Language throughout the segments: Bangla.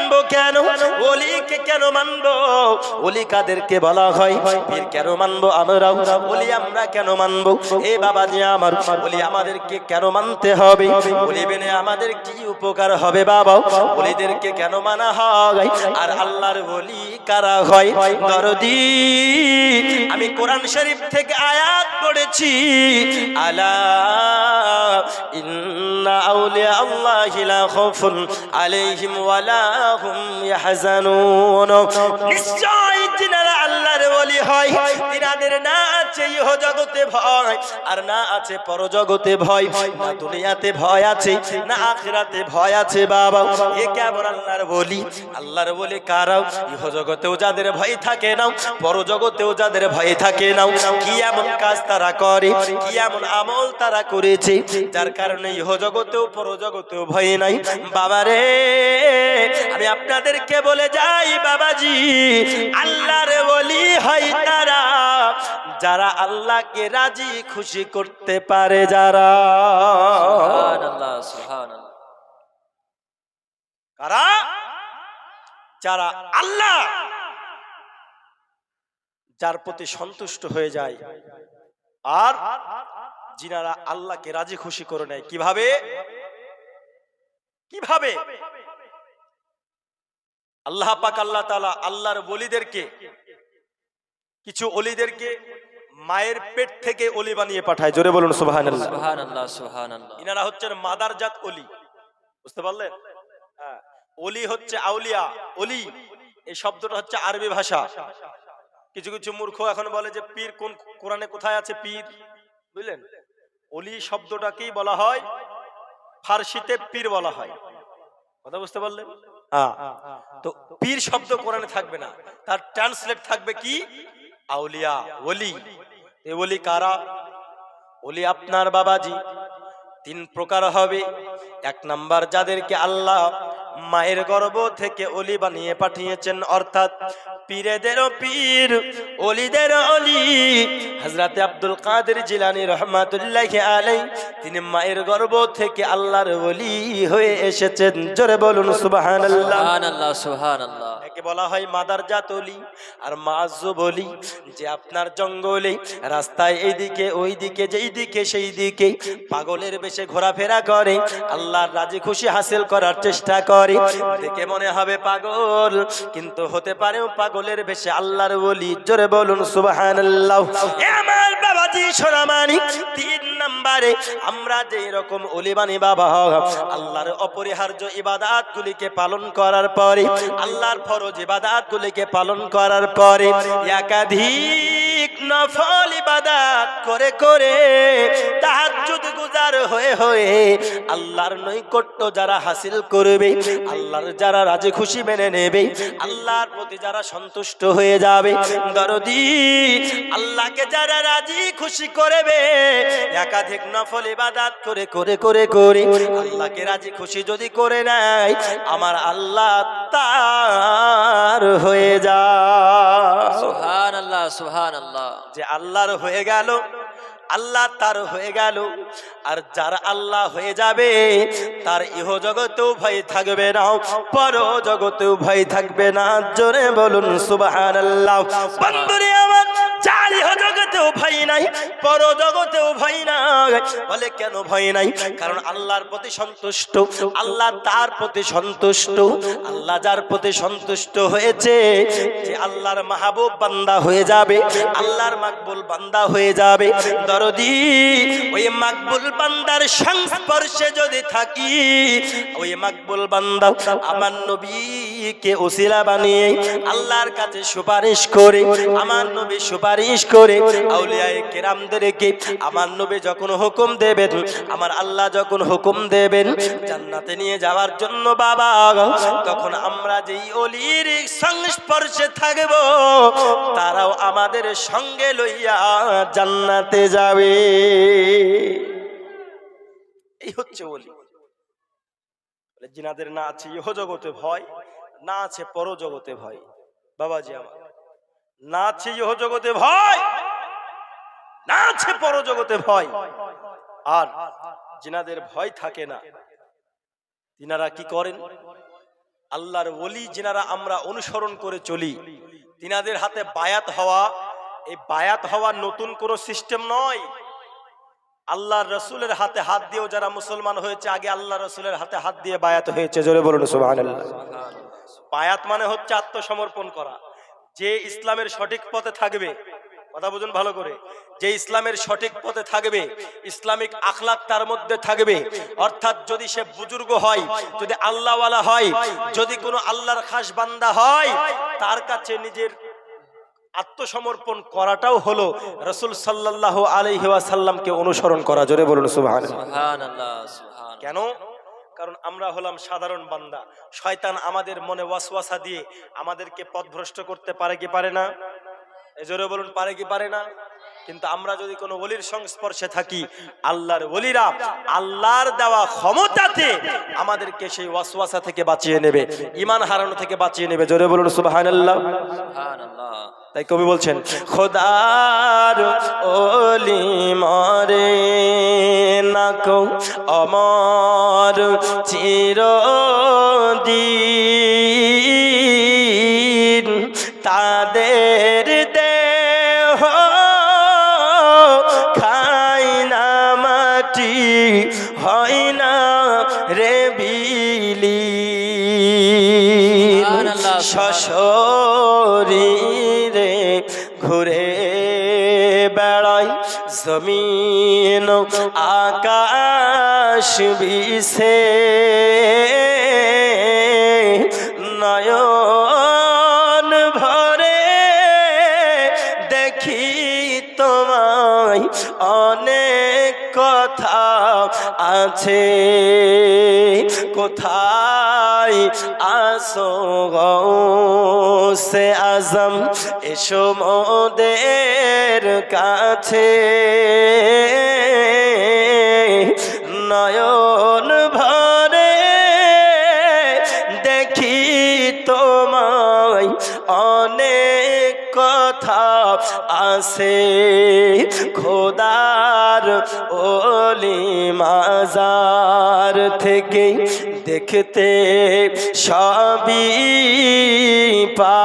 মানবো কেন? ওলিকে কেন মানবো? ওলি কাদেরকে বলা হয়? পীর কেন মানবো আমরা? ওলি আমরা কেন মানবো? এ বাবাজি আমার, ওলি আমাদেরকে কেন মানতে হবে? ওলি মেনে আমাদের কি উপকার হবে বাবা? ওলিদেরকে কেন মানা হয়? আর আল্লাহর ওলি কারা হয়? দরদি, আমি কোরআন শরীফ থেকে আয়াত পড়েছি, আলা ইন্না আউলিয়া আল্লাহি লা খাউফুন আলাইহিম ওয়া লা হুম ইয়াহজানুন। নিশ্চয় যিনারা আল্লাহর ওলি হয় তিনাদের না আছে ইহ জগতে ভয় আর না আছে পরজগতে ভয়। না দুনিয়াতে ভয় আছে না আখিরাতে ভয় আছে বাবা। এ কেমন আল্লাহর ওলি? আল্লাহর ওলি কারা? ইহ জগতেও যাদের ভয় থাকে না, পরজগতেও যাদের ভয় থাকে না। কি এমন কাজ তারা করে, কি এমন আমল তারা করেছে যার কারণে ইহ জগতেও পরজগতেও ভয় নাই? বাবারে, আমি আপনাদেরকে বলে যাই বাবাজি, আল্লাহর ওলি হয় তারা যারা আল্লাহকে রাজি খুশি করতে পারে। যারা সুবহানাল্লাহ, সুবহানাল্লাহ। কারা? যারা আল্লাহ যার প্রতি সন্তুষ্ট হয়ে যায় আর যিনারা আল্লাহকে রাজি খুশি করে নেয়। কিভাবে? কিভাবে? আল্লাহ পাক আল্লাহ তাআলা আল্লাহর ওলিদেরকে, কিছু ওলিদেরকে মায়ের পেট থেকে ওলি বানিয়ে পাঠায়। জোরে বলুন সুবহানাল্লাহ। সুবহানাল্লাহ, সুবহানাল্লাহ। ইনারা হচ্ছেন মাদারজাত ওলি। বুঝতে পারলেন? হ্যাঁ, ওলি হচ্ছে আউলিয়া। ওলি এই শব্দটা হচ্ছে আরবি ভাষা। কিছু কিছু মূর্খ এখন বলে যে পীর কোন কোরআনে কোথায় আছে পীর? বুঝলেন? ওলি শব্দটাকেই বলা হয় ফার্সিতে পীর বলা হয়। কথা বুঝতে পারলেন? হ্যাঁ, তো পীর শব্দ কোরআনে থাকবে না, তার ট্রান্সলেট থাকবে কি? আউলিয়া, ওলি। এই ওলি কারা? ওলি আপনার বাবাজি তিন প্রকার হবে। এক নাম্বার, যাদেরকে আল্লাহ মায়ের গর্ভ থেকে ওলি বানিয়ে পাঠিয়েছেন, অর্থাৎ পীরেদেরও পীর, ওলিদের ওলি। হযরতে আব্দুল কাদের জিলানী রাহমাতুল্লাহি আলাইহি তিনি মায়ের গর্ভ থেকে আল্লাহর ওলি হয়ে এসেছেন। জোরে বলুন সুবহানাল্লাহ। সুবহানাল্লাহ, সুবহানাল্লাহ। একে বলা হয় মাদারজাত ওলি আর মাযযুব ওলি। যে আপনার জঙ্গলে রাস্তায় এইদিকে ওইদিকে যেই দিকে সেই দিকে পাগলের বেশে ঘোরাফেরা করে, আল্লাহর রাজি খুশি হাসিল করার চেষ্টা করে। দেখে মনে হবে পাগল, কিন্তু হতে পারে পাগলের বেশে আল্লাহর ওলি। জোরে বলুন সুবহানাল্লাহ। এ আমার বাবাজি সোনামানি, তিন নম্বরে আমরা যেই রকম ওলি বানি বাবা, আল্লাহর অপরিহার্য ইবাদতগুলিকে পালন করার পরে, আল্লাহর ফরজ ইবাদতগুলিকে পালন করার পরে একাধিক নফল ইবাদত করে করে তাহাজ্জুদ গুজার হয়ে হয়ে আল্লাহর নৈকট্য যারা হাসিল করবে, আল্লাহর যারা রাজি খুশি মেনে নেবে, আল্লাহর প্রতি যারা সন্তুষ্ট হয়ে যাবে, দরদি আল্লাহকে যারা রাজি খুশি করবে, একাধিক নফল ইবাদত করে করে করে করে আল্লাহকে রাজি খুশি যদি করে নেয়, আমার আল্লাহ তার হয়ে যায়। সুবহানাল্লাহ, সুবহানাল্লাহ। যে আল্লাহর হয়ে গেল, আল্লাহ তার হয়ে গেল। আর যার আল্লাহ হয়ে যাবে তার ইহ জগতেও ভয় থাকবে না, পর জগতেও ভয় থাকবে না। জোরে বলুন সুবহানাল্লাহ। বন্ধুরে আমার, যার ইহ জগতেও ভয় নাই, পর জগতেও ভয় নাই। বলে কেন ভয় নাই? কারণ আল্লাহর প্রতি সন্তুষ্ট, আল্লাহ তার প্রতি সন্তুষ্ট। আল্লাহ যার প্রতি সন্তুষ্ট হয়েছে, যে আল্লাহর মাহবুব বান্দা হয়ে যাবে, আল্লাহর মাকবুল বান্দা হয়ে যাবে। দরদি, ওই মাকবুল বান্দার সংস্পর্শে যদি থাকি, ওই মাকবুল বান্দা আমার নবীকে ওসিলা বানিয়ে আল্লাহর কাছে সুপারিশ করে, আমার নবী সুপারিশ করে আউলিয়ায়ে কেরামদেরকে আমার নবী যখন হুকুম দেবেন, আমার আল্লাহ যখন হুকুম দেবেন জান্নাতে নিয়ে যাওয়ার জন্য বাবা, তখন আমরা যেই ওলির সংস্পর্শে থাকব, তারাও আমাদের সঙ্গে লইয়া জান্নাতে যাবে। এই হচ্ছে ওলি। জিনাদের না আছে ইহ জগতে ভয়, না আছে পর জগতে ভয়। বাবাজি আমার, না আছে ইহ জগতে ভয়, না আছে পর জগতে ভয়। আর জিনাদের ভয় থাকে না, তিনারা কি করেন? আল্লাহর ওলি যিনারা আমরা অনুসরণ করে চলি, তিনাদের হাতে বায়াত হওয়া, এই বায়াত হওয়া নতুন কোনো সিস্টেম নয়। আল্লাহর রসুলের হাতে হাত দিয়েও যারা মুসলমান হয়েছে, আগে আল্লাহ রসুলের হাতে হাত দিয়ে বায়াত হয়েছে। জোরে বলুন সুবহানাল্লাহ। বায়াত মানে হচ্ছে আত্মসমর্পণ করা। যে ইসলামের সঠিক পথে থাকবে, কথা বুঝুন ভালো করে, যে ইসলামের সঠিক পথে থাকবে, ইসলামিক আখলাক তার মধ্যে থাকবে, অর্থাৎ যদি সে বুজুর্গ হয়, যদি আল্লাহওয়ালা হয়, যদি কোনো আল্লাহর খাস বান্দা হয়, তার কাছে নিজের আত্মসমর্পণ করাটাও হলো রাসূল সাল্লাল্লাহু আলাইহি ওয়াসাল্লামকে অনুসরণ করা। জোরে বলুন সুবহানাল্লাহ। সুবহানাল্লাহ, সুবহানাল্লাহ। কেন? কারণ আমরা হলাম সাধারণ বান্দা। শয়তান আমাদের মনে ওয়াসওয়াসা দিয়ে আমাদেরকে পথভ্রষ্ট করতে পারে কি পারে না? জোরে বলুন, পারে কি পারে না? কিন্তু আমরা যদি কোনো ওলির সংস্পর্শে থাকি, আল্লাহর ওলিরা আল্লাহর দেওয়া ক্ষমতাতে আমাদেরকে সেই ওয়াসওয়াসা থেকে বাঁচিয়ে নেবে, ঈমান হারানো থেকে বাঁচিয়ে নেবে। জোরে বলুন সুবহানাল্লাহ। সুবহানাল্লাহ। তাই কবি বলছেন, খোদার ওলি মরে না কো অমর চিরদিন, তাদের দেহ খায় না মাটি, হয় না রে বিলীন, সশরীরে ঘুরে বেড়ায় জমিন আকাশ বিছে, নয়ন ভরে দেখি তোমায়, অনেক কথা আছে, কোথায় আসো গৌসে আজম, এসো মোদের কাছে, নয়ন ভরে দেখি তোমায়, অনেক কথা আছে, খোদার ওলি মাজার থেকে দেখতে সবই পাই,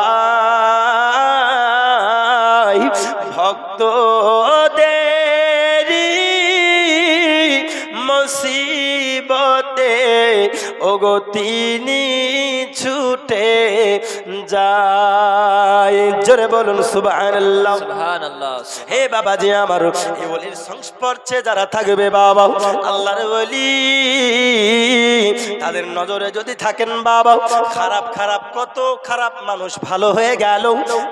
ভক্তদেরই মুসিবতে ওগো তিনি ছুটে যায়। জোরে বলুন সুবহানাল্লাহ। সুবহানাল্লাহ। হে বাবাজি আমার, এই ওলির সংস্পর্শে যারা থাকবে বাবা, আল্লাহর ওলি, তাদের নজরে যদি থাকেন বাবা, খারাপ খারাপ কত খারাপ মানুষ ভালো হয়ে গেল,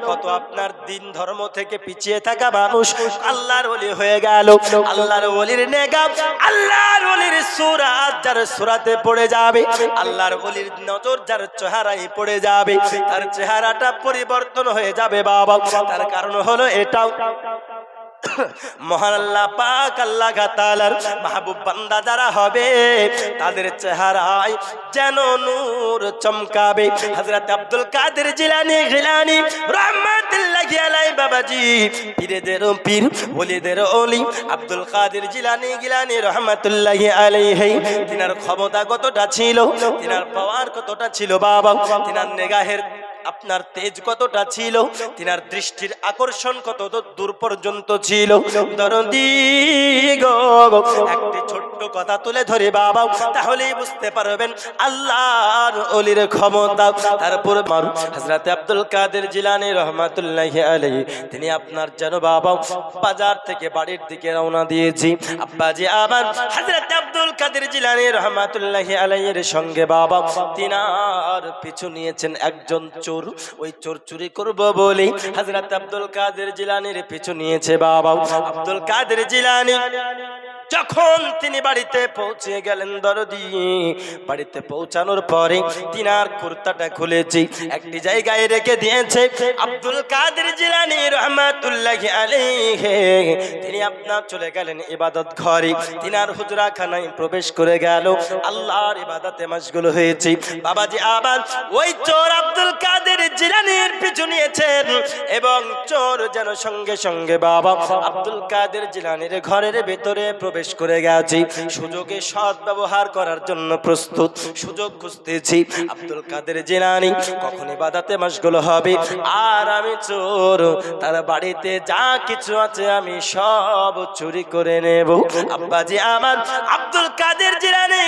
কত আপনার দিন ধর্ম থেকে পিছিয়ে থাকা মানুষ আল্লাহর ওলি হয়ে গেল। আল্লাহর ওলির নেগাম, আল্লাহর ওলির সূরাত যার সূরাতে পড়ে যাবে, আল্লাহর ওলির নজর যার চেহারায় পড়ে যাবে, তার চেহারাটা পরিবর্তন হয়ে যাবে বাবা। তার কারণ হলো এটাও, মহান আল্লাহ পাক আল্লাহ তাআলার মাহবুব বান্দা যারা হবে, তাদের চেহারায় যেন নূর চমকাবে। হযরত আব্দুল কাদের জিলানী রাহমাতুল্লাহি আলাইহি বাবাজি, পীরদের পীর, ওলিদের ওলি আব্দুল কাদের জিলানী রাহমাতুল্লাহি আলাইহি, তিনার ক্ষমতা কতটা ছিল, তিনার পাওয়ার কতটা ছিল বাবা, তিনার নিগাহের আপনার তেজ কতটা ছিল, তিনার দৃষ্টির আকর্ষণ কত দূর পর্যন্ত ছিল। দরদি গো, একটি ছোট্ট কথা তুলে ধরে বাবা, তাহলেই বুঝতে পারবেন আল্লাহর ওলির ক্ষমতা। তারপর হযরত আব্দুল কাদের জিলানী রাহমাতুল্লাহি আলাইহি, তিনি আপনার যেন বাবা বাজার থেকে বাড়ির দিকে রওনা দিয়েছি, আব্বাজি আবার হযরত আব্দুল কাদের জিলানী রাহমাতুল্লাহি আলাইহির সঙ্গে বাবা তিনার পিছু নিয়েছেন একজন চোর। ওই চোর চুরি করবো বলে হযরত আব্দুল কাদের জিলানীর পিছু নিয়েছে বাবা। আব্দুল কাদের জিলানী যখন তিনি বাড়িতে পৌঁছে গেলেন, দরদি বাড়িতে পৌঁছানোর পরে তিনার কুর্তাটা খুলেছে, একটি জায়গায় রেখে দিয়েছে। আব্দুল কাদের জিলানী রাহমাতুল্লাহি আলাইহি, তিনি আপনার চলে গেলেন ইবাদত ঘরে, তিনার হুজরাখানায় প্রবেশ করে গেল, আল্লাহর ইবাদতে মশগুল হয়েছে। বাবাজি আবার ওই চোর আব্দুল কাদের জিলানীর পিছু নিয়েছেন, এবং চোর যেন সঙ্গে সঙ্গে বাবা আব্দুল কাদের জিলানীর ঘরের ভেতরে প্রবেশ প্রবেশ করে গেছি, সুযোগে সৎ ব্যবহার করার জন্য প্রস্তুত, সুযোগ খুঁজতেছি। আব্দুল কাদের জিলানী কখন ইবাদতে মশগুল হবে, আর আমি চোর, তার বাড়িতে যা কিছু আছে আমি সব চুরি করে নেব। আব্বাজি আমার আব্দুল কাদের জিলানী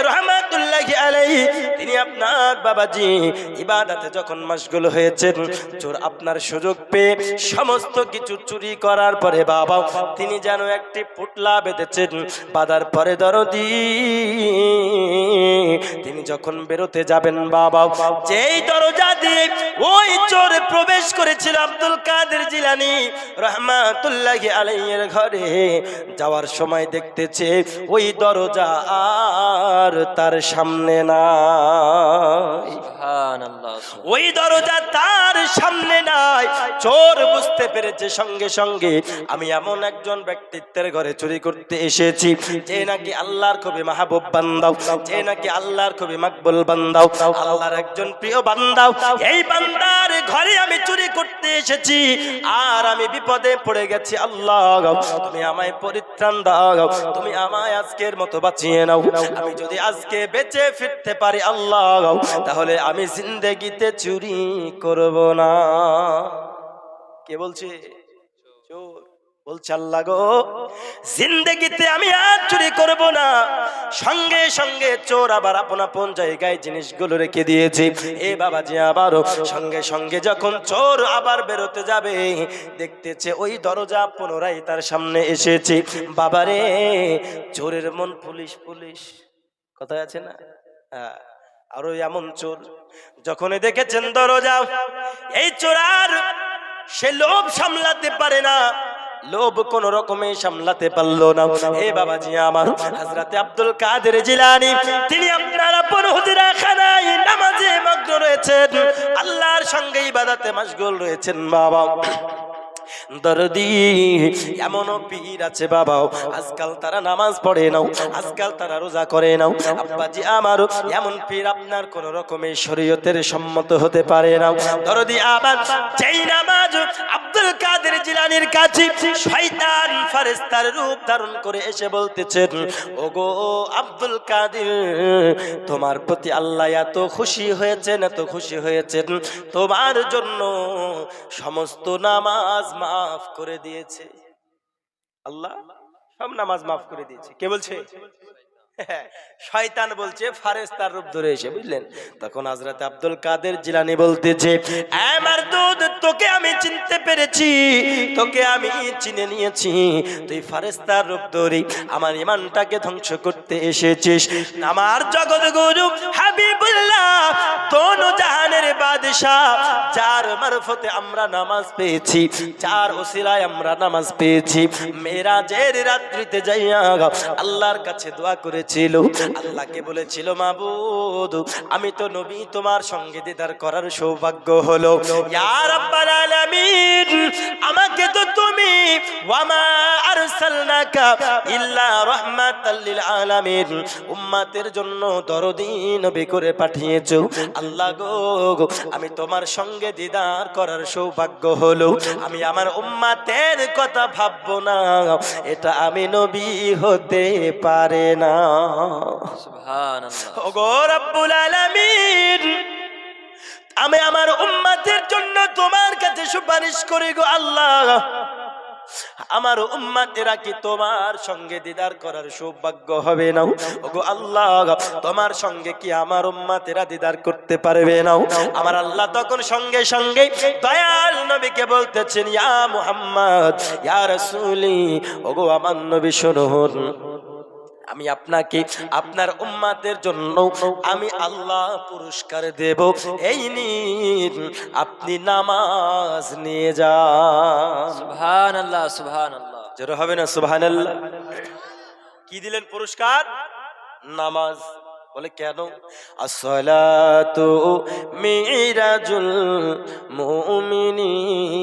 রহমাতুল্লাহি আলাইহি, তিনি আপনার বাবাজি ইবাদতে যখন মশগুল হয়েছেন, চোর আপনার সুযোগ পেয়ে সমস্ত কিছু চুরি করার পরে বাবা তিনি যেন একটি পুটলা বেঁধেছেন, বাঁধার পরে দরদি তিনি যখন বেরোতে যাবেন বাবা, যেই দরজা দিয়ে ওই চোর প্রবেশ করেছিল আব্দুল কাদের জিলানী রহমাতুল্লাহি আলাইহির ঘরে, যাওয়ার সময় দেখতেছে ওই দরজা আর তার সামনে নাই। সুবহানাল্লাহ। ওই দরজা তার সামনে নাই। চোর বুঝতে পেরেছে সঙ্গে সঙ্গে আমি এমন একজন ব্যক্তিত্বের ঘরে চুরি করতে এসেছি যে নাকি আল্লাহর খুবই মাহবুব বান্দা, যে নাকি আল্লাহর খুবই মাকবুল বান্দা, আল্লাহর একজন প্রিয় বান্দা। এই বান্দার ঘরে আমি চুরি করতে এসেছি আর আমি বিপদে পড়ে গেছি। আল্লাহ তুমি আমায় পরিত্রাণ দাও, তুমি আমায় আজকের মতো বাঁচিয়ে নাও। আমি যদি আজকে বেঁচে ফিরতে পারি আল্লাহ, তাহলে আমি জিন্দেগিতে চুরি করব না। কে বলছে? চোর বলছে আল্লাহ গো, জিন্দেগিতে আমি আর চুরি করব না। সঙ্গে সঙ্গে চোর আবার আপন আপন জায়গায় জিনিসগুলো রেখে দিয়েছে। এ বাবাজি আবারও সঙ্গে সঙ্গে যখন চোর আবার বেরোতে যাবে, দেখতেছে ওই দরজা পুনরায় তার সামনে এসেছে। বাবারে, চোরের মন পুলিশ পুলিশ কথায় আছে না? আরো এমন চোর যখন দেখেছেন দরজা, এই চোরার সে লোভ সামলাতে পারে না, লোভ কোন রকমে সামলাতে পারলো না। এ বাবাজি আমার হযরতে আব্দুল কাদের জিলানী তিনি আপনার আপন হুজরাখানায় নামাজে মগ্ন রয়েছেন, আল্লাহর সঙ্গে ইবাদতে মশগুল রয়েছেন। বাবা দরদি এমনও পীর আছে বাবা, আজকাল তারা নামাজ পড়ে নাও, আজকাল তারা রোজা করে নাও। আব্বাজি আমারও এমন পীর আপনার কোন রকমের শরীয়তের সম্মত হতে পারে না। দরদি আবার যেই নামাজ আব্দুল কাদের জিলানীর কাছে শয়তান ফেরেশতার রূপ ধারণ করে এসে বলতেছেন, ওগো আব্দুল কাদের, তোমার প্রতি আল্লাহ এত খুশি হয়েছেন, এত খুশি হয়েছেন, তোমার জন্য সমস্ত নামাজ মাফ করে দিয়েছে। আল্লাহ সব নামাজ মাফ করে দিয়েছে। কে বলছে? শয়তান বলছে, ফারেস্তার রূপ ধরে এসে, বুঝলেন? তখন হযরত আব্দুল কাদের জিলানী বলতেছে, আমার দুধ, তোকে আমি চিনতে পেরেছি, তোকে আমি চিনে নিয়েছি, তুই ফারেস্তার রূপ ধরে আমার ঈমানটাকে ধ্বংস করতে এসেছিস। আমার জগৎ গুরু হাবিবুল্লাহ, দোনো জাহানের বাদশা, যার মারফতে আমরা নামাজ পেয়েছি, যার ওসিলায় আমরা নামাজ পেয়েছি, মেরাজের রাত্রিতে যাইয়া আল্লাহর কাছে দোয়া করেছিল, আল্লাহকে বলেছিল, মাবুদ আমি তো নবী, তোমার সঙ্গে দিদার করার সৌভাগ্য হলো। ইয়া রাব্বাল আলামিন, আমাকে তো তুমি ওয়ামা আরসালনাকা ইল্লা রাহমাতাল লিল আলামিন, উম্মতের জন্য দরদী নবী করে পাঠিয়েছো। আল্লাহ গো, আমি তোমার সঙ্গে দিদার করার সৌভাগ্য হলো, আমি আমার উম্মতের কথা ভাববো না, এটা আমি নবী হতে পারে না। সুবহানাল্লাহ। ওগো রব্বুল আলামিন, আমি আমার উম্মতের জন্য তোমার কাছে সুপারিশ করি গো আল্লাহ, আমার উম্মতেরা কি তোমার সঙ্গে দিদার করার সৌভাগ্য হবে না? ওগো আল্লাহ, তোমার সঙ্গে কি আমার উম্মতেরা দিদার করতে পারবে না? আমার আল্লাহ তখন সঙ্গে সঙ্গে দয়াল নবীকে বলতেছেন, ইয়া মুহাম্মদ, ইয়া রাসূলি, ওগো আমার নবী শুনুন, আমি আপনাকে আপনার উম্মতের জন্য আমি আল্লাহ পুরস্কার দেব, এই নিন আপনি নামাজ নিয়ে যান। সুবহানাল্লাহ, সুবহানাল্লাহ। জোরে হবে না সুবহানাল্লাহ? কি দিলেন পুরস্কার? নামাজ। বলে কেন? আসসালাতু মিরাজুল মুমিনিন,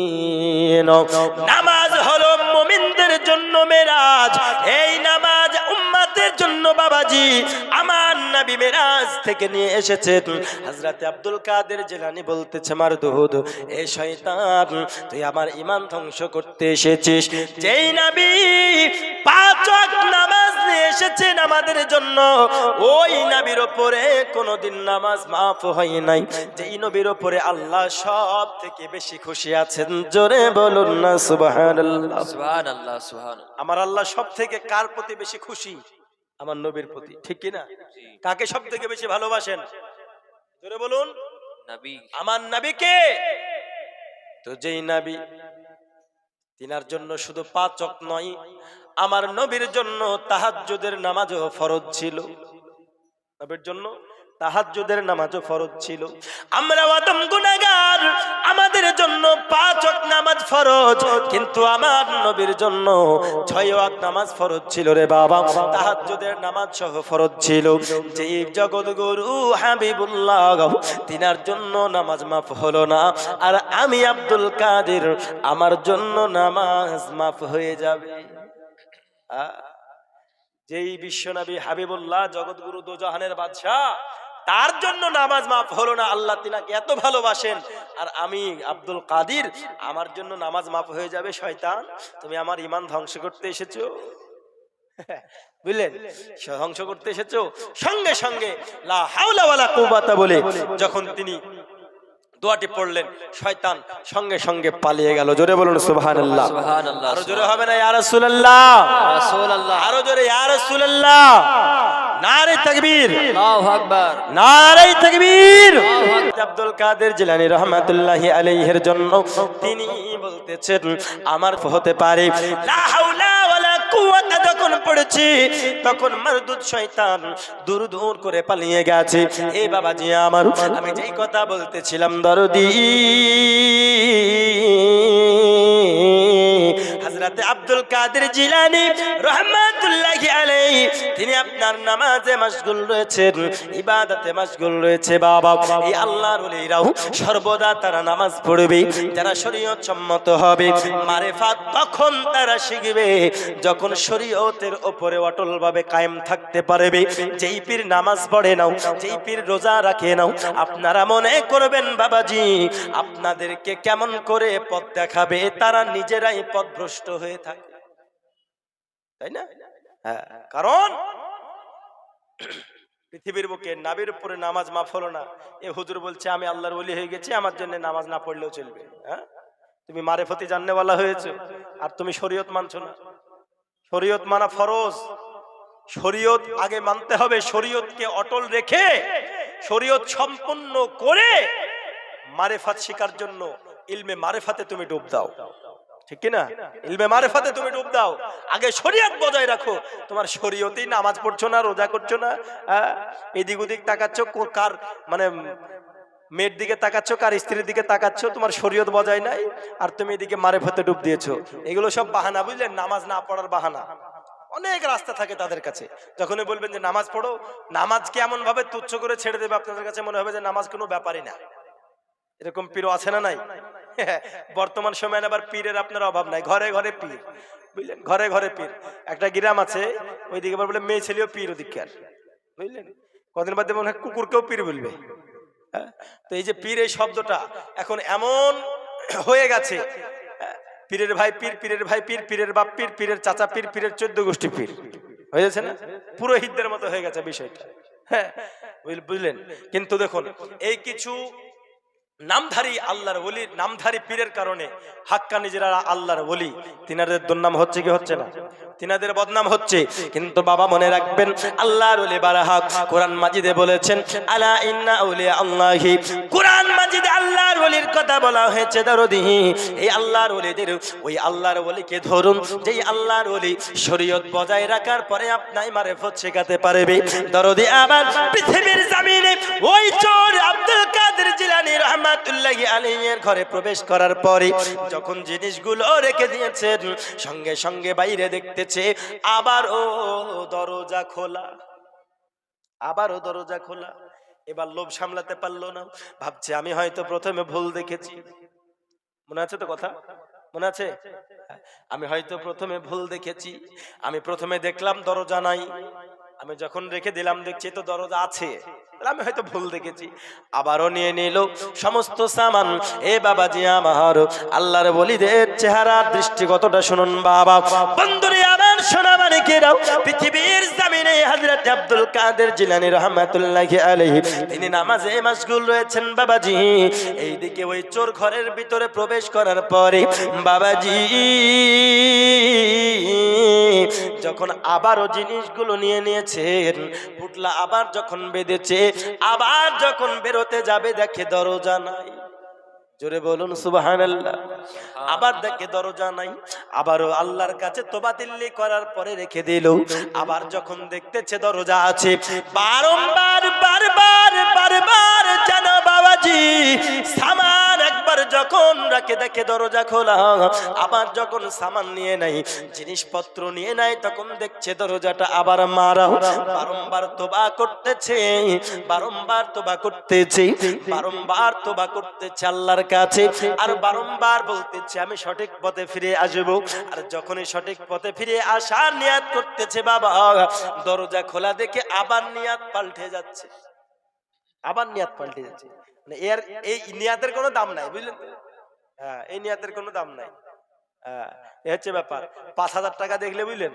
নামাজ হলো মুমিনদের জন্য মেরাজ। এই নামাজ উম্মতের জন্য বাবাজি আমার নবী মেরাজ থেকে নিয়ে এসেছেন। হযরত আব্দুল কাদের জিলানী বলতেছে, মারদুদ, এ শয়তান, তুই আমার ঈমান ধ্বংস করতে এসেছিস। যেই নবী পাঁচ ওয়াক্ত নামাজ নিয়ে এসেছেন আমাদের জন্য। ওই নবীর উপরে কোনোদিন নামাজ মাফ হয় নাই, যেই নবীর উপরে আল্লাহ সব থেকে বেশি খুশি আছেন। জোরে বলুন না সুবহানাল্লাহ। সুবহানাল্লাহ সুবহানাল্লাহ। আমার আল্লাহ সব থেকে কার প্রতি বেশি খুশি? আমার নবীর প্রতি, ঠিক কি না? কাকে সব থেকে বেশি ভালোবাসেন? জোরে বলুন। নবী। আমার নবীকে। তো যেই নবী, তিনার জন্য শুধু পাঁচ ওয়াক্ত নয়, আমার নবীর জন্য তাহাজ্জুদের নামাজও ফরজ ছিল। নবীর জন্য তাহাজ্জুদের নামাজও ফরজ ছিল। আমরা আদম গুনাহগার, আমাদের জন্য পাঁচ ওয়াক্ত নামাজ ফরজ, কিন্তু আমার নবীর জন্য 6 ওয়াক্ত নামাজ ফরজ ছিল রে বাবা। তাহাজ্জুদের নামাজ সহ ফরজ ছিল। যেই জগৎগুরু হাবিবুল্লাহ, তিনার জন্য নামাজ মাফ হলো না, আর আমি আব্দুল কাদের, আমার জন্য নামাজ মাফ হয়ে যাবে। যেই বিশ্বনবী হাবিবুল্লাহ, জগৎগুরু দোজাহানের বাদশাহ, তার জন্য নামাজ মাফ হলো না, আল্লাহ তিনাকে এত ভালোবাসেন, আর আমি আব্দুল কাদির, আমার জন্য নামাজ মাফ হয়ে যাবে। শয়তান, তুমি আমার ঈমান ধ্বংস করতে এসেছো, বুঝলেন? ধ্বংস করতে এসেছো। সঙ্গে সঙ্গে লা হাওলা ওয়ালা কুওয়াতা বলে যখন তিনি দোয়াটি পড়লেন, শয়তান সঙ্গে সঙ্গে পালিয়ে গেল। জোরে বলুন সুবহানাল্লাহ। সুবহানাল্লাহ। আরো জোরে হবে না ইয়া রাসূলুল্লাহ? রাসূলুল্লাহ। আরো জোরে ইয়া রাসূলুল্লাহ। নারে তাকবীর, আল্লাহু আকবার, নারে তাকবীর। আব্দুল কাদের জিলানী রাহমাতুল্লাহি আলাইহির জন্য তিনি বলতেছেন, আমার হতে পারে লা হাওলা ওয়ালা কুওয়াতা যখন পড়েছি, তখন মারদুদ শয়তান দূর দূর করে পালিয়ে গেছে। এই বাবাজি আমার, আমি যেই কথা বলতেছিলাম, দরদি হযরত আব্দুল কাদের জিলানী রাহমাতুল্লাহি আলাইহি, তিনি আপনার নামাজে মাশগুল রয়েছেন, ইবাদতে মাশগুল রয়েছে বাবা। এই আল্লাহর ওলিরাও সর্বদা তারা নামাজ পড়বে, যারা শরীয়ত সম্মত হবে। মারিফাত তখন তারা শিখবে যখন শরীয়তের উপরে অটলভাবে কায়েম থাকতে পারবে। যেই পীর নামাজ পড়ে নাও, যেই পীর রোজা রাখে নাও, আপনারা মনে করবেন বাবাজি, আপনাদেরকে কেমন করে পথ দেখাবে, তারা নিজেরাই পথভ্রষ্ট হয়ে থাকে, তাই না? হ্যাঁ, কারণ পৃথিবীর বুকে নবীর উপরে নামাজ মাফ হলো না, এ হুজুর বলছে আমি আল্লাহর ওলি হয়ে গেছি, আমার জন্য নামাজ না পড়লেও চলবে। হ্যাঁ, তুমি মারেফতি জাননেওয়ালা হয়েছো, আর তুমি শরীয়ত মানছো না। শরীয়ত মানা ফরজ, শরীয়ত আগে মানতে হবে। শরীয়তকে অটল রেখে, শরীয়ত সম্পূর্ণ করে মারেফাত শিকার জন্য ইলমে মারেফাতে তুমি ডুব দাও, ঠিক কি না? ইলমে মারেফাতে তুমি ডুব দাও, আগে শরীয়ত বজায় রাখো। তোমার শরীয়তেই নামাজ পড়ছো না, রোজা করছো না, এদিক ওদিক তাকাচ্ছ, কার মানে মেয়ের দিকে তাকাচ্ছ, কার স্ত্রীর দিকে তাকাচ্ছ, তোমার শরীয়ত বজায় নাই, আর তুমি এদিকে মারেফাতে ডুব দিয়েছো। এগুলো সব বাহানা, বুঝলেন? নামাজ না পড়ার বাহানা। অনেক রাস্তা থাকে তাদের কাছে। যখনই বলবেন যে নামাজ পড়ো, নামাজকে এমন ভাবে তুচ্ছ করে ছেড়ে দেবে, আপনাদের কাছে মনে হবে যে নামাজ কোনো ব্যাপারই না। এরকম পীরও আছে না নাই? বর্তমান সময়ে আবার পীরের আপনার অভাব নাই, ঘরে ঘরে পীর, বুঝলেন? ঘরে ঘরে পীর। একটা গ্রাম আছে, ওইদিকে বলে মেয়ে ছেলেও পীর, ওদিকে আর, বুঝলেন? কদিন বাদে মনে হয় কুকুরকেও পীর বলবে। তো এই যে পীর, এই শব্দটা এখন এমন হয়ে গেছে, পীরের ভাই পীর, পীরের ভাই পীর, পীরের বাপ পীর, পীরের চাচা পীর, পীরের 14 গোষ্ঠী পীর হয়ে গেছে না? পুরোহিতদের মতো হয়ে গেছে বিষয়টা। হ্যাঁ, বুঝলেন? কিন্তু দেখুন, এই কিছু নামধারী আল্লাহর ওলি, নামধারী পীরের কারণে হাক্কানি যারা আল্লাহর ওলি, তিনাদের দুর্নাম হচ্ছে কি হচ্ছে না? তিনাদের বদনাম হচ্ছে। কিন্তু বাবা মনে রাখবেন, আল্লাহর ওলি বারাহাক কোরআন মাজিদে বলেছেন, আলা ইন্না আউলিয়া আল্লাহি। কোরআন মাজিদে আল্লাহর ওলির কথা বলা হয়েছে। দরদি, এই আল্লাহর ওলিদের, ওই আল্লাহর ওলিকে ধরুন, যেই আল্লাহর ওলি শরীয়ত বজায় রাখার পরে আপনাই মারিফত শেখাতে পারবে। দরদি, আবার পৃথিবীর জমিনে ওই চোর আব্দুল কাদের জিলানী রাহমাতুল্লাহি আলাইহির ঘরে প্রবেশ করার পরে যখন জিনিসগুলো রেখে দিয়েছেন, সঙ্গে সঙ্গে বাইরে দেখতেছে আবারও দরজা খোলা, আবারও দরজা খোলা। এবার লোভ সামলাতে পারলো না, ভাবছে আমি হয়তো প্রথমে ভুল দেখেছি। মনে আছে তো কথা? মনে আছে? আমি হয়তো প্রথমে ভুল দেখেছি, আমি প্রথমে দেখলাম দরজা নাই, আমি যখন রেখে দিলাম দেখছি তো দরজা আছে, আমি হয়তো ভুল দেখেছি। আবারও নিয়ে নিল সমস্ত সামান। এ বাবাজি আমার, আল্লাহর ওলিদের চেহারা দৃষ্টিগতটা শুনুন বাবা, বন্ধুরে আমার শোনা যুবকেরাও, পৃথিবীর জমিনে হযরত আব্দুল কাদের জিলানী রহমাতুল্লাহি আলাইহি তিনি নামাজে মাশগুল রয়েছেন বাবাজি। এইদিকে ওই চোর ঘরের ভিতরে প্রবেশ করার পরে বাবাজি যখন আবারও জিনিসগুলো নিয়ে নিয়েছেন, পুটলা আবার যখন বেঁধেছে, আবার যখন বেরোতে যাবে দেখে দরজা নাই। জোরে বলুন সুবহানাল্লাহ। আবার দেখে দরজা নাই, আবারও আল্লাহর কাছে তোবাতিল্লি করার পরে রেখে দিল। আবার যখন দেখতেছে দরজা আছে, বারবার বারবার বারবার যেন বাবাজি সামান একবার যখন রাখে দেখে দরজা খোলা, আবার যখন সামান নিয়ে নাই, জিনিসপত্র নিয়ে নাই, তখন দেখছে দরজাটা আবার মারা। বারংবার তোবা করতেছে, বারংবার তোবা করতেছে, বারংবার তোবা করতেছে আল্লাহর কাছে, আর বারংবার বলতেছে আমি সঠিক পথে ফিরে আসবো। আর যখনই সঠিক পথে ফিরে আসার নিয়াত করতেছে বাবা, দরজা খোলা দেখে আবার নিয়াত পাল্টে যাচ্ছে, আবার নিয়াত পাল্টে যাচ্ছে। মানে এর এই নিয়াতের কোনো দাম নাই, বুঝলেন? হ্যাঁ, এই নিয়াতের কোনো দাম নাই। হ্যাঁ, এ হচ্ছে ব্যাপার। 5,000 টাকা দেখলে, বুঝলেন,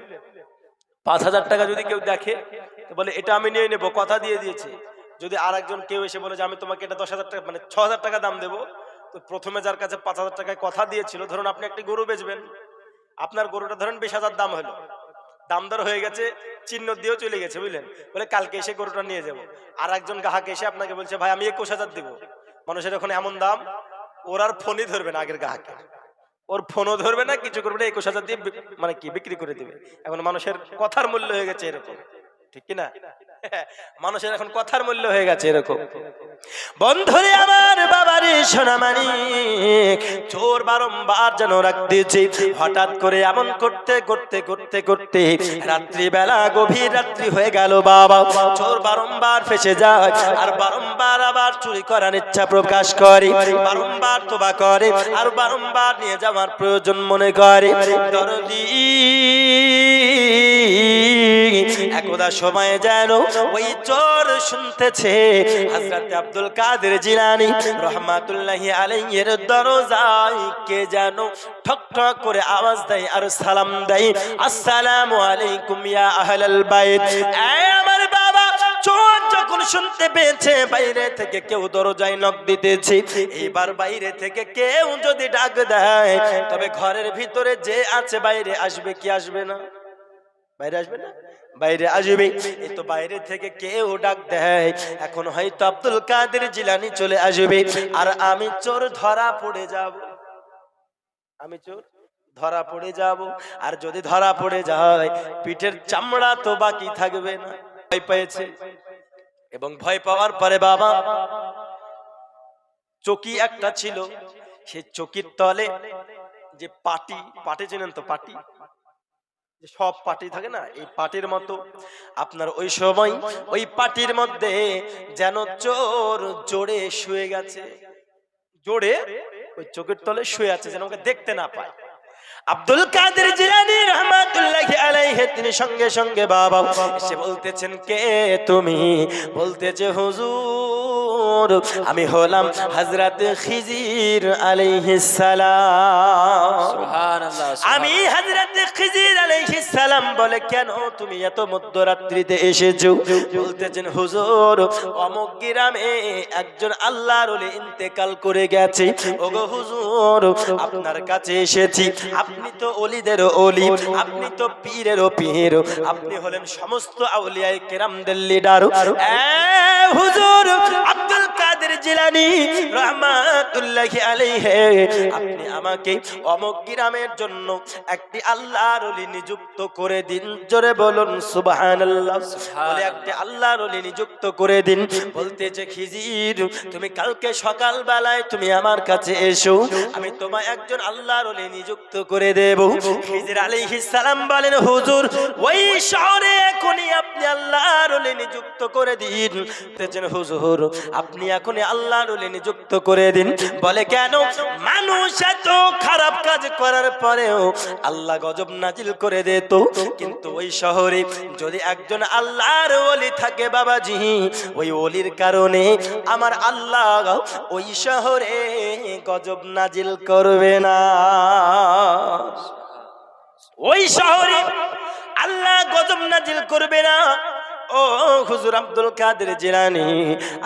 5,000 টাকা যদি কেউ দেখে তো বলে এটা আমি নিয়ে নেবো, কথা দিয়ে দিয়েছি। যদি আর একজন কেউ এসে বলে যে আমি তোমাকে এটা 10,000 টাকা মানে 6,000 টাকা দাম দেবো, তো প্রথমে যার কাছে 5,000 টাকায় কথা দিয়েছিল, ধরুন আপনি একটি গরু বেচবেন, আপনার গরুটা ধরেন 20,000 দাম হলো, দাম দর হয়ে গেছে, চিহ্ন দিয়েও চলে গেছে, বুঝলেন, বলে কালকে এসে গরুটা নিয়ে যাবো। আর একজন গ্রাহক এসে আপনাকে বলছে ভাই আমি 21,000 দেবো, মানুষের এখন এমন দাম, ওর আর ফোনই ধরবে না, আগের গ্রাহকের ওর ফোনও ধরবে না, কিছু করবে না, 21,000 দিয়ে মানে কি বিক্রি করে দিবে। এখন মানুষের কথার মূল্য হয়ে গেছে এরকম, ঠিক কিনা? মানুষের এখন কথার মূল্য হয়ে গেছে এরকম। বন্ধুরে আমার বাবারে সোনামানি, চোর বারংবার যেন রাখতেছে। হঠাৎ করে এমন করতে করতে করতে করতে রাত্রিবেলা, গভীর রাত্রি হয়ে গেল বাবা। চোর বারংবার ফেসে যায়, আর বারংবার আবার চুরি করার ইচ্ছা প্রকাশ করে, বারংবার তোবা করে, আর বারংবার নিয়ে যাওয়ার প্রয়োজন মনে করে। দরদি একদা সময়ে যেন ওই চোর শুনতেছে হযরত আব্দুল কাদের জিলানী রহমাতুল্লাহি আলাইহির দরজায় কে যেন ঠক ঠক করে আওয়াজ দেয় আর সালাম দেয়, আসসালামু আলাইকুম ইয়া আহলাল বাইত। এই আমার বাবা, চোর যখন শুনতে পেয়েছে বাইরে থেকে কেউ দরজায় নক দিতেছে, এবার বাইরে থেকে কেউ যদি ডাক দেয়, তবে ঘরের ভিতরে যে আছে বাইরে আসবে কি আসবে না? বাইরে আসবে না? বাইরে আসবে। এই তো বাইরে থেকে কেউ ডাক দেয়, এখন হয়তো আব্দুল কাদের জিলানী চলে আসবে, আর আমি চোর ধরা পড়ে যাব, আমি চোর ধরা পড়ে যাব। আর যদি ধরা পড়ে যায়, পিঠের চামড়া তো বাকি থাকবে না। ভয় পেয়েছে, এবং ভয় পাওয়ার পরে বাবা চকি একটা ছিল, সেই চকির তলে যে পাটি, পাটি চেনেন তো, পাটি, সব পাটি থাকে না, এই পাটির মতো আপনার ওই সময় ওই পাটির মধ্যে যেন চোর জোরে শুয়ে গেছে, জোরে ওই চোখের তলে শুয়ে আছে, যেন ওকে দেখতে না পায়। আব্দুল কাদের জিলানী রহমাতুল্লাহি আলাইহি তিনি সঙ্গে সঙ্গে বাবা এসে বলতেছেন কে তুমি? বলতেছে হুজুর আমি হলাম হযরত খিজির আলাইহিস সালাম। সুবহানাল্লাহ। আমি হযরত খিজির আলাইহিস সালাম। বলে কেন তুমি এত মধ্যরাত্রিতে এসেছো? বলতেছেন হুজুর অমুক গ্রামে একজন আল্লাহর ওলি ইন্তেকাল করে গেছে, ওগো হুজুর আপনার কাছে এসেছি। আপনি তো ওলিদেরও ওলি, আপনি তো পীরেরও পীর, আপনি হলেন সমস্ত আউলিয়ায়ে কেরামদের লিডার। হুজুর আব্দুল কাদের জিলানী রহমাতুল্লাহি আলাইহি, আপনি আমাকে অমুক গ্রামের জন্য একটি আল্লাহর ওলি নিযুক্ত করে দিন। জোরে বলুন সুবহানাল্লাহ। বলে একটি আল্লাহর ওলি নিযুক্ত করে দিন। বলতেছে খিজির তুমি কালকে সকাল বেলায় তুমি আমার কাছে এসো, আমি তোমায় একজন আল্লাহর ওলি নিযুক্ত করে দেব। খিজির আলাইহিস সালাম বলেন হুজুর ওই শহরে এখনই আপনি আল্লাহর ওলি নিযুক্ত করে দিন। বলতেছেন হুজুর আপনি এখনই আল্লাহর ওলি নিযুক্ত করে দিন। বলে কেন? মানুষ এত খারাপ কাজ করার পরেও আল্লাহ গজব নাজিল করে দিত, কিন্তু ওই শহরে যদি একজন আল্লাহর ওলি থাকে বাবাজি, ওই ওলির কারণে আমার আল্লাহ ওই শহরে গজব নাজিল করবে না। ওই শহরে আল্লাহ গজব নাজিল করবে না। ও হুজুর আব্দুল কাদের জিলানী,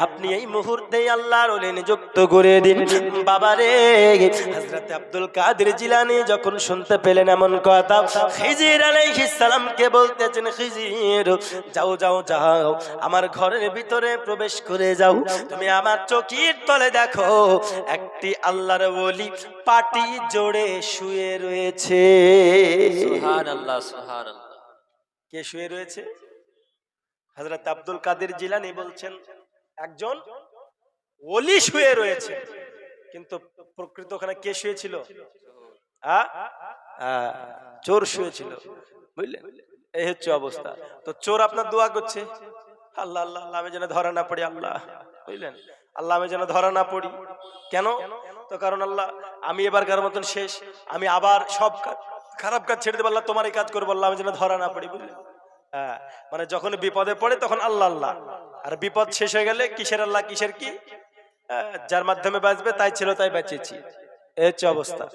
আপনি এই মুহূর্তে আল্লাহর ওলি নিযুক্ত করে দিন। বাবারে, হযরত আব্দুল কাদের জিলানী যখন শুনতে পেলেন এমন কথা, খিজির আলাইহিস সালামকে বলতেছেন, খিজির যাও যাও যাও, আমার ঘরের ভিতরে প্রবেশ করে যাও। তুমি আমার চোখের তলে দেখো একটি আল্লাহর ওলি পাটি জোড়ে শুয়ে রয়েছে। সুবহানাল্লাহ সুবহানাল্লাহ। কে শুয়ে রয়েছে? হযরত আব্দুল কাদের জিলানী বলছেন একজন ওলি শুয়ে রয়েছে, কিন্তু প্রকৃত ওখানে কে শুয়েছিল? চোর শুয়েছিল, বুঝলেন? এই হচ্ছে অবস্থা। তো চোর আপনার দোয়া করছে, আল্লাহ আল্লাহ আল্লাহ আমি যেন ধরা না পড়ি, আল্লাহ, বুঝলেন? আল্লাহ আমি যেন ধরা না পড়ি। কেন? তো কারণ আল্লাহ আমি এবারকার মতন শেষ, আমি আবার সব খারাপ কাজ ছেড়ে দেবো, আল্লাহ তোমার এই কাজ করবো, আল্লাহ আমি যেন ধরা না পড়ি, বুঝলেন? হ্যাঁ, মানে যখন বিপদে পড়ে তখন আল্লাহ আল্লাহ, আর বিপদ শেষ হয়ে গেলে কিসের আল্লাহ কিসের কি, যার মাধ্যমে বাঁচবে তাই ছিল তাই বাঁচিয়েছি, এই হচ্ছে অবস্থা।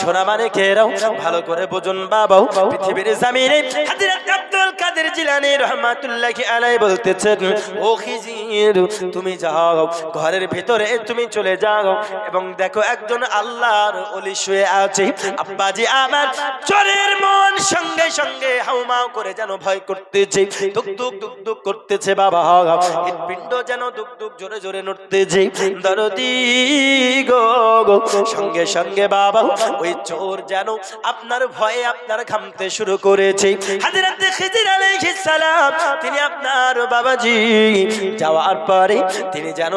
সোনা মানে খেরাও ভালো করে বুঝুন বাবাও, পৃথিবীর জমিনে হযরত আব্দুল কাদের জিলানী রাহমাতুল্লাহি আলাইহি বলতেছেন, ও খিজির তুমি যাও ঘরের ভিতরে, তুমি চলে যাও এবং দেখো একজন আল্লাহর ওলি শুয়ে আছে। আব্বাজি আমার চোরের মন সঙ্গে সঙ্গে হাউমাউ করে যেন ভয় করতেছে, দুক দুক দুক দুক করতেছে বাবা, হৃৎপিণ্ড যেন দুক দুক জোরে জোরে নড়তেছে। দরদি গো সঙ্গে সঙ্গে বাবা ওই চোর যেন আপনার ভয়ে আপনার ঘামতে শুরু করেছে। হযরত খিজির আলাইহিস সালাম তিনি আপনার বাবাজি যাওয়ার পরে তিনি যেন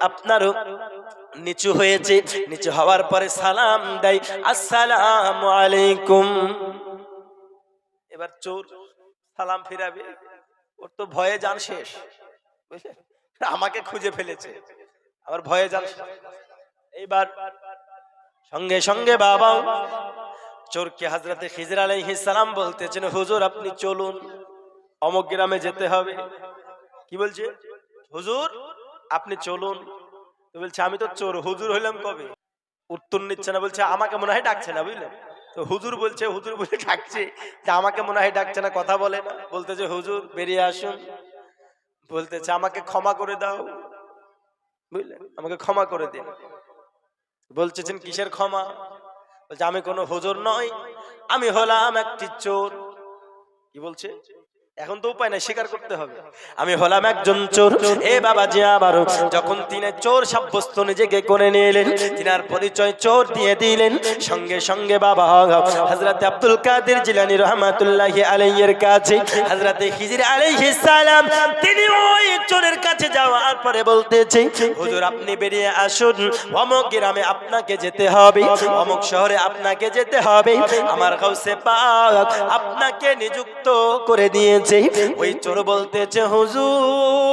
আপনার নিচু হয়েছে, নিচু হওয়ার পরে সালাম দেয়, আসসালামু আলাইকুম। এবার চোর সালাম ফিরাবে, ওর তো ভয়ে জান শেষ, বুঝলেন? আমাকে খুঁজে ফেলেছে, আমার ভয়ে জান শেষ। এইবার সঙ্গে সঙ্গে বাবা চোরকে হযরতে খিজির আলাইহিস সালাম বলতেছেন, হুজুর আপনি চলুন, অমুক গ্রামে যেতে হবে। কি বলছে? হুজুর আপনি চলুন। তো বলছে আমি তো চোর, হুজুর হইলাম কবে? উত্তর নিচ্ছে না, বলছে আমাকে মনে হয় ডাকছে না, বুঝলেন? তো হুজুর বলছে, হুজুর বলে ডাকছে, যে আমাকে মনে হয় ডাকছে না, কথা বলে না। বলতেছে হুজুর বেরিয়ে আসুন। বলতেছে আমাকে ক্ষমা করে দাও, বুঝলেন? আমাকে ক্ষমা করে দিন। বলতেছেন কিসের ক্ষমা? বলছে আমি কোনো হুজুর নই, আমি হলাম একটি চোর। কি বলছে? এখন তো উপায় নাই, স্বীকার করতে হবে, আমি হলাম একজন চোর। এ বাবাজি আবারও যখন তিনি চোর সাব্যস্ত নিজেকে করে নিলেন, তিনার পরিচয় চোর দিয়ে দিলেন, সঙ্গে সঙ্গে বাবা হযরত আব্দুল কাদের জিলানী রাহমাতুল্লাহি আলাইহির কাছে হযরত খিজির আলাইহিস সালাম তিনি ওই চোরের কাছে যাওয়ার পরে বলতেছে, হুজুর আপনি বেরিয়ে আসুন, অমুক গ্রামে আপনাকে যেতে হবে, অমুক শহরে আপনাকে যেতে হবে, আমার গাউসে পাক আপনাকে নিযুক্ত করে দিয়েছে। ওই চোর বলতেছে, হুজুর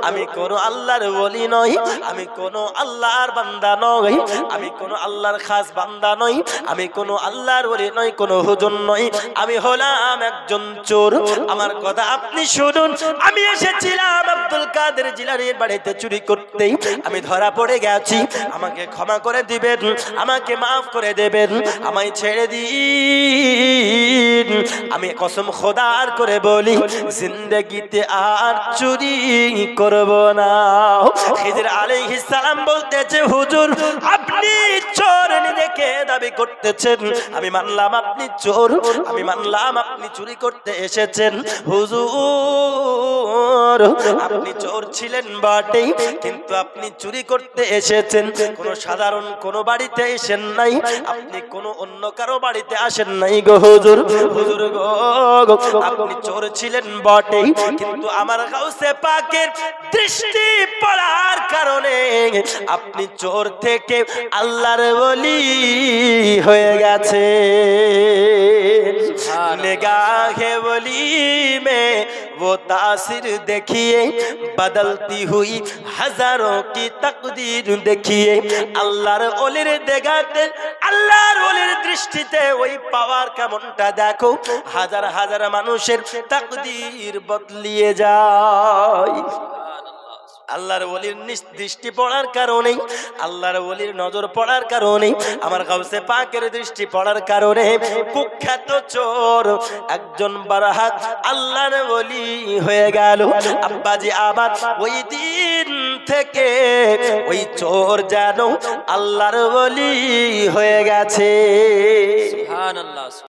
আমি কোন আল্লাহর ওলি নই, আমি কোন আল্লাহর বান্দা নই, আমি কোন আল্লাহর খাস বান্দা নই, আমি কোন আল্লাহর ওলি নই, কোন হুজুর নই, আমি হলাম একজন চোর। আমার কথা আপনি শুনুন, আমি এসেছিলাম আব্দুল কাদের জিলানীর বাড়িতে চুরি করতে, আমি ধরা পড়ে গেছি, আমাকে ক্ষমা করে দিবেন, আমাকে মাফ করে দেবেন, আমায় ছেড়ে দিন। আমি কসম খোদার করে বলি জিন্দেগিতে আর চুরি করব না। খিজির আলাইহিস সালাম বলতেছে, হুজুর আপনি চোর নিজেকে দাবি করতেছেন, আমি মানলাম আপনি চোর, আমি মানলাম আপনি চুরি করতে এসেছেন। হুজুর আপনি চোর ছিলেন বটেই, কিন্তু আপনি চুরি করতে এসেছেন কোনো সাধারণ কোনো বাড়িতে এসেন নাই, আপনি কোনো অন্য কারো বাড়িতে আসেন নাই গো হুজুর। হুজুর গো আপনি চোর ছিলেন বটেই, কিন্তু আমার গাউসে পাকের দৃষ্টি পড়ার কারণে আপনি চোর থেকে আল্লাহর ওলি হয়ে গেছে। निगाहे वली में वो तासिर देखिए, बदलती हुई हजारों की तकदीर देखिए। আল্লাহর ওলির দেখাতে, আল্লাহর ওলির দৃষ্টিতে ওই পাওয়ার কেমনটা দেখো, হাজার হাজার মানুষের তাকদীর বদলিয়ে যায়। আল্লাহর ওলির দৃষ্টি পড়ার কারণে, আল্লাহর ওলির নজর পড়ার কারণে, আমার গাউসে পাকের দৃষ্টি পড়ার কারণে কুখ্যাত চোর একজন বারহাত আল্লাহর ওলি হয়ে গেল। আব্বাজি আবার ওই দিন থেকে ওই চোর যেন আল্লাহর ওলি হয়ে গেছে। সুবহানাল্লাহ।